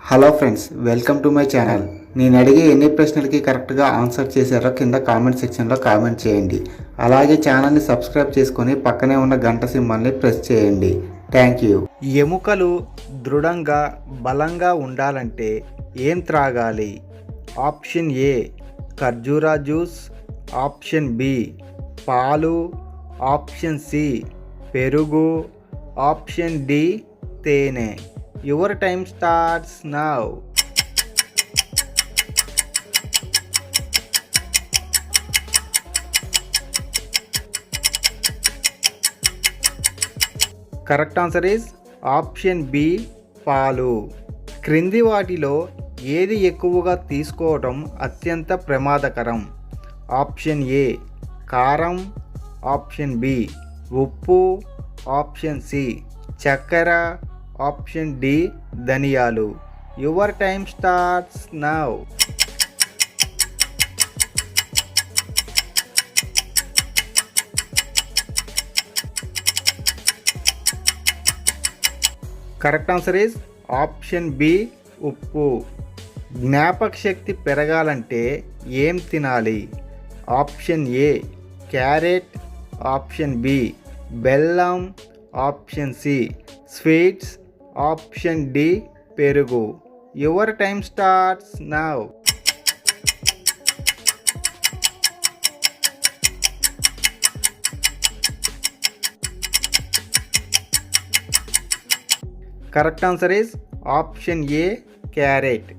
Hello friends, welcome to my channel. నేను అడిగే ఎన్ని ప్రశ్నలకి కరెక్ట్గా ఆన్సర్ చేశారో కింద కామెంట్ సెక్షన్లో కామెంట్ చేయండి. అలాగే ఛానల్ని సబ్స్క్రైబ్ చేసుకొని పక్కనే ఉన్న గంట సింబల్ని ప్రెస్ చేయండి. Thank you. ఎముకలు దృఢంగా బలంగా ఉండాలంటే ఏం త్రాగాలి? ఆప్షన్ ఏ ఖర్జూరా జ్యూస్, ఆప్షన్ బి పాలు, ఆప్షన్ సి పెరుగు, ఆప్షన్ డి తేనె. Your time starts now. Correct answer is option B పాలు. క్రింది వాటిలో ఏది ఎక్కువగా తీసుకోవటం అత్యంత ప్రమాదకరం? ఆప్షన్ ఏ కారం, ఆప్షన్ బి ఉప్పు, ఆప్షన్ సి చక్కెర, ఆప్షన్ డి ధనియాలు. Your time starts now. Correct answer is option B ఉప్పు. జ్ఞాపక శక్తి పెరగాలంటే ఏం తినాలి? Option A carrot, option B బెల్లం, option C sweets, option D పెరుగు. Your time starts now. Correct answer is option A carrot.